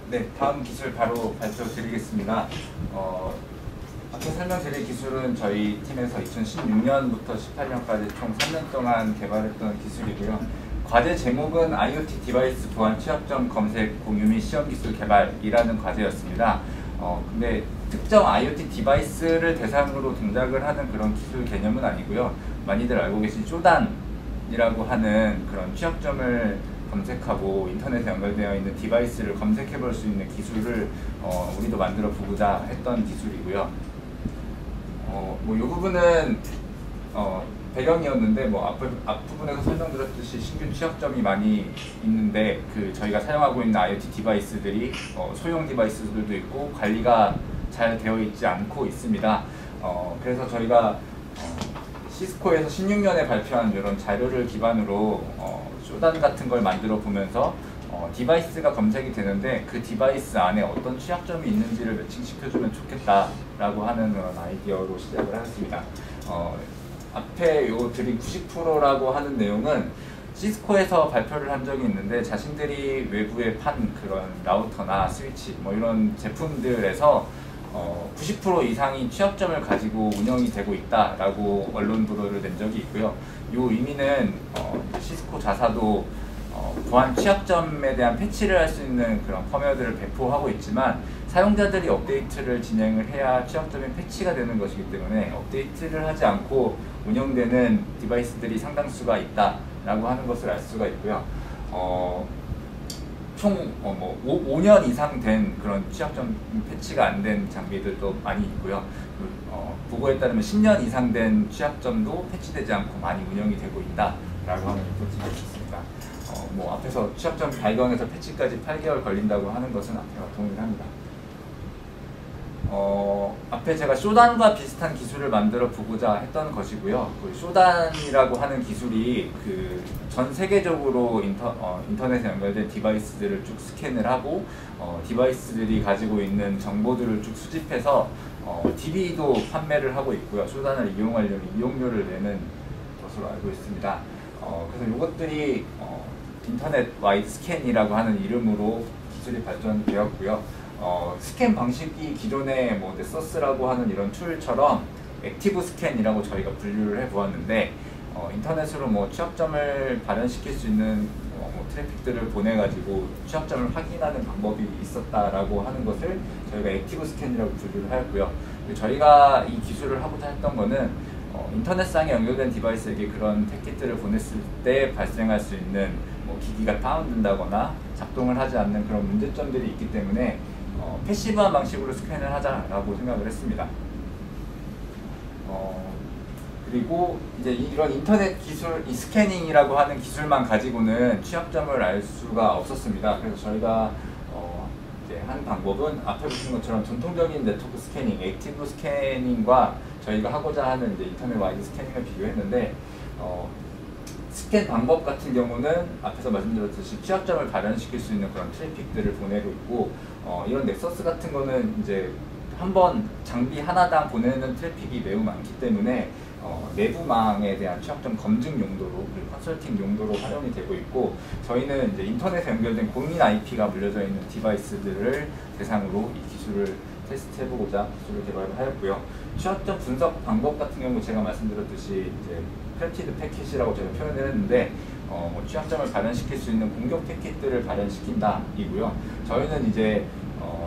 네, 다음 기술 바로 발표드리겠습니다. 앞서 설명드릴 기술은 저희 팀에서 2016년부터 18년까지 총 3년 동안 개발했던 기술이고요. 과제 제목은 IoT 디바이스 보안 취약점 검색 공유 및 시험 기술 개발이라는 과제였습니다. 근데 특정 IoT 디바이스를 대상으로 동작을 하는 그런 기술 개념은 아니고요. 많이들 알고 계신 쇼단이라고 하는 그런 취약점을 검색하고 인터넷에 연결되어 있는 디바이스를 검색해 볼 수 있는 기술을 우리도 만들어 보고자 했던 기술이고요. 이 부분은 배경이었는데 앞부분에서 설명드렸듯이 신규 취약점이 많이 있는데 저희가 사용하고 있는 IoT 디바이스들이 소형 디바이스들도 있고 관리가 잘 되어 있지 않고 있습니다. 그래서 저희가 시스코에서 16년에 발표한 이런 자료를 기반으로 쇼단 같은 걸 만들어 보면서 디바이스가 검색이 되는데 그 디바이스 안에 어떤 취약점이 있는지를 매칭시켜주면 좋겠다라고 하는 그런 아이디어로 시작을 하였습니다. 앞에 요 드린 90%라고 하는 내용은 시스코에서 발표를 한 적이 있는데 자신들이 외부에 판 그런 라우터나 스위치 이런 제품들에서 90% 이상이 취약점을 가지고 운영이 되고 있다라고 언론 보도를 낸 적이 있고요. 이 의미는 시스코 자사도 보안 취약점에 대한 패치를 할 수 있는 그런 펌웨어들을 배포하고 있지만 사용자들이 업데이트를 진행을 해야 취약점이 패치가 되는 것이기 때문에 업데이트를 하지 않고 운영되는 디바이스들이 상당수가 있다라고 하는 것을 알 수가 있고요. 총 5년 이상 된 그런 취약점 패치가 안 된 장비들도 많이 있고요. 보고에 따르면 10년 이상 된 취약점도 패치되지 않고 많이 운영이 되고 있다라고 하는 리포트가 있습니다. 앞에서 취약점 발견에서 패치까지 8개월 걸린다고 하는 것은 앞에와 동일합니다. 앞에 제가 쇼단과 비슷한 기술을 만들어 보고자 했던 것이고요. 쇼단이라고 하는 기술이 전 세계적으로 인터넷에 연결된 디바이스들을 쭉 스캔을 하고 디바이스들이 가지고 있는 정보들을 쭉 수집해서 DB도 판매를 하고 있고요. 쇼단을 이용하려면 이용료를 내는 것으로 알고 있습니다. 그래서 이것들이 인터넷 와이드 스캔이라고 하는 이름으로 기술이 발전되었고요. 스캔 방식이 기존의 넷서스라고 하는 이런 툴처럼 액티브 스캔이라고 저희가 분류를 해보았는데 인터넷으로 취약점을 발현시킬 수 있는 트래픽들을 보내가지고 취약점을 확인하는 방법이 있었다라고 하는 것을 저희가 액티브 스캔이라고 분류를 하였고요. 저희가 이 기술을 하고자 했던 거는 인터넷상에 연결된 디바이스에게 그런 패킷들을 보냈을 때 발생할 수 있는 기기가 다운된다거나 작동을 하지 않는 그런 문제점들이 있기 때문에 패시브한 방식으로 스캔을 하자라고 생각을 했습니다. 그리고 이제 이런 인터넷 기술, 이 스캐닝이라고 하는 기술만 가지고는 취약점을 알 수가 없었습니다. 그래서 저희가 이제 한 방법은 앞에 보시는 것처럼 전통적인 네트워크 스캐닝, 액티브 스캐닝과 저희가 하고자 하는 이제 인터넷 와이드 스캐닝을 비교했는데 스캔 방법 같은 경우는 앞에서 말씀드렸듯이 취약점을 발현시킬 수 있는 그런 트래픽들을 보내고 있고 이런 넥서스 같은 거는 이제 한번 장비 하나당 보내는 트래픽이 매우 많기 때문에 내부망에 대한 취약점 검증 용도로 그리고 컨설팅 용도로 활용이 되고 있고 저희는 이제 인터넷에 연결된 공인 IP가 물려져 있는 디바이스들을 대상으로 이 기술을 테스트해보고자 기술을 개발을 하였고요. 취약점 분석 방법 같은 경우 제가 말씀드렸듯이 이제 크래프티드 패킷이라고 제가 표현을 했는데 취약점을 발현시킬 수 있는 공격 패킷들을 발현시킨다 이고요. 저희는 이제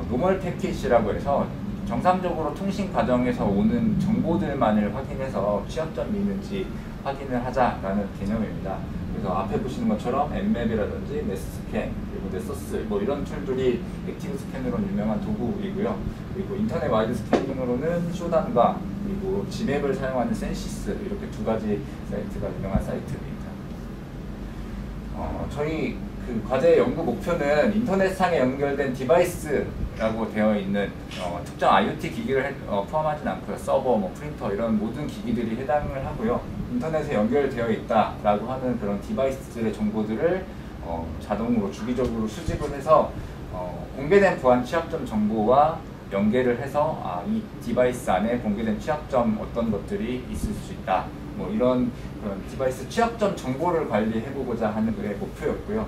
노멀 패킷이라고 해서 정상적으로 통신 과정에서 오는 정보들만을 확인해서 취약점이 있는지 확인을 하자라는 개념입니다. 그래서 앞에 보시는 것처럼 엠맵이라든지 네스스캔 그리고 넷서스 이런 툴들이 액티브 스캔으로 유명한 도구이고요. 그리고 인터넷 와이드 스캐닝으로는 쇼단과 그리고 지맵을 사용하는 센시스 이렇게 두 가지 사이트가 유명한 사이트입니다. 저희 과제 연구 목표는 인터넷상에 연결된 디바이스라고 되어 있는 특정 IoT 기기를 포함하진 않고요. 서버, 프린터 이런 모든 기기들이 해당을 하고요. 인터넷에 연결되어 있다라고 하는 그런 디바이스들의 정보들을 자동으로 주기적으로 수집을 해서 공개된 보안 취약점 정보와 연계를 해서 이 디바이스 안에 공개된 취약점 어떤 것들이 있을 수 있다. 이런 그런 디바이스 취약점 정보를 관리해보고자 하는 그의 목표였고요.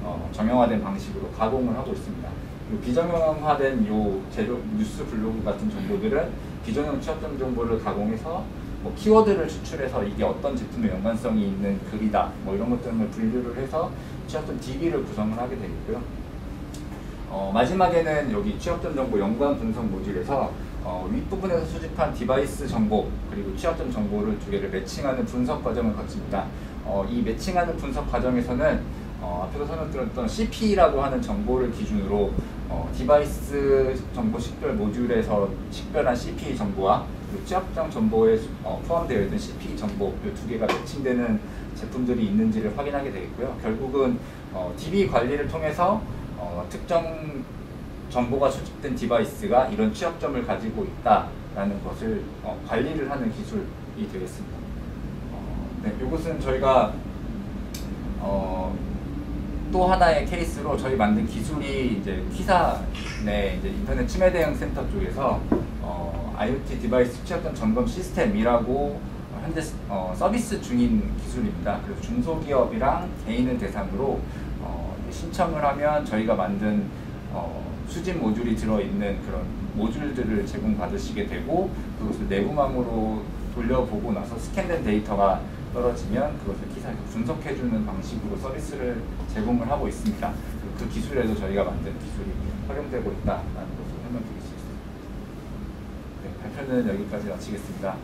정형화된 방식으로 가공을 하고 있습니다. 그리고 비정형화된 요 재료, 뉴스 블로그 같은 정보들은 비정형 취업점 정보를 가공해서 뭐 키워드를 추출해서 이게 어떤 제품의 연관성이 있는 글이다, 뭐 이런 것들을 분류를 해서 취업점 DB를 구성을 하게 되겠고요. 마지막에는 여기 취업점 정보 연관 분석 모듈에서 윗부분에서 수집한 디바이스 정보 그리고 취업점 정보를 두 개를 매칭하는 분석 과정을 거칩니다. 이 매칭하는 분석 과정에서는 앞에서 설명드렸던 CP라고 하는 정보를 기준으로 디바이스 정보 식별 모듈에서 식별한 CP 정보와 그리고 취업점 정보에 포함되어 있는 CP 정보 이 두 개가 매칭되는 제품들이 있는지를 확인하게 되겠고요. 결국은 DB 관리를 통해서 특정 정보가 수집된 디바이스가 이런 취업점을 가지고 있다라는 것을 관리를 하는 기술이 되겠습니다. 네, 이것은 저희가 또 하나의 케이스로 저희 만든 기술이 이제 키사 내 이제 인터넷 침해 대응 센터 쪽에서 IoT 디바이스 취업점 점검 시스템이라고 현재 서비스 중인 기술입니다. 그래서 중소기업이랑 개인을 대상으로 신청을 하면 저희가 만든 수집 모듈이 들어있는 그런 모듈들을 제공받으시게 되고 그것을 내부망으로 돌려보고 나서 스캔된 데이터가 떨어지면 그것을 키사에서 분석해주는 방식으로 서비스를 제공을 하고 있습니다. 그 기술에도 저희가 만든 기술이 활용되고 있다는 것을 설명드릴 수 있습니다. 네, 발표는 여기까지 마치겠습니다.